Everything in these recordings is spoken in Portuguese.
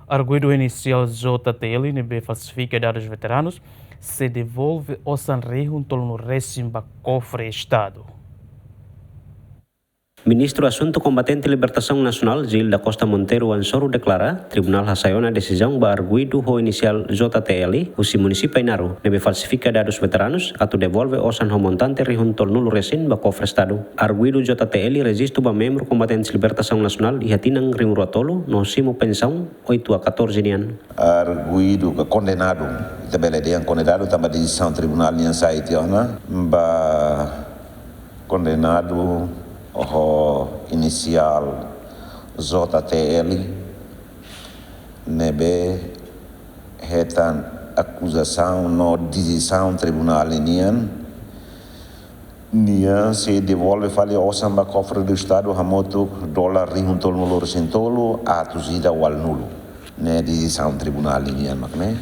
Arguido inicial JTL NB falsifica dados veteranos, se devolve o Sanrio no régimen cofre Estado. Ministro Assunto Combatente e Libertação Nacional, Gil da Costa Monteiro Ansoro, declara Tribunal Hasayona decisão arguido ho inicial JTL, usi município Inaru, nebe falsifica dados veteranos, atau devolve osan ho montante rihuntol nulo resin ba cofre Estado. Arguido JTL registro ba membro Combatente e Libertação Nacional e hatinang rimurotolo no simo pensão 8 a 14 nian. Arguido condenado, tabela de condenado também decisão tribunal nian site ona, ba condenado o inicial JTL nebe hetan acusação no decisão tribunal nian se devolve fale osam ba cofre do Estado hamoto dólar rihuntol nulo recentolo atuzida wal nulo ne decisão tribunal nian makne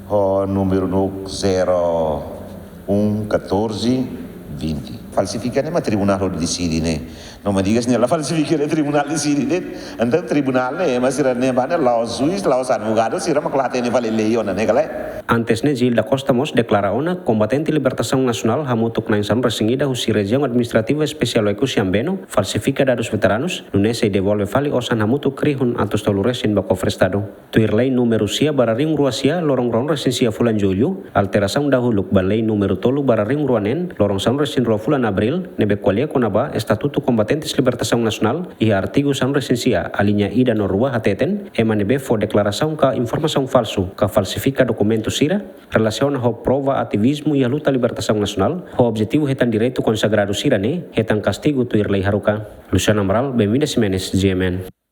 o número no 011420 falsifica ma tribunal decide ne não me digas ne la falsifica ne tribunal decide ne então tribunal ne mas era ne bana laos juiz laos advogado sira maklate ne vale lei ona ne gale. Antes ne Gil da Costa Mos declara ona Combatente e Libertação Nacional hamutuk na insan resingida husi região administrativa especial eku Siambeno falsifica dados veteranos nunese devolve fali osan hamutuk krihun atos tolu resin ba cofre Estado. Tuir lei número sia bararing ruasia lorong ron resin sia fulan julho alteração dahuluk ba lei número tolu bararing ruanen lorong san resin ro fulan abril nebe qualia konaba Estatuto Combatentes e Libertação Nacional e artigo san resin sia alinha ida no rua hateten emanebe fo declaração ka informação falso ka falsifica documentos sira relaciona ho prova ativismo e a luta libertação nacional ho objetivo hetan direito consagrado sira ne hetan castigo tuir lei haruka. Luciano Amaral, Bem-vinda Ximenes, GMN.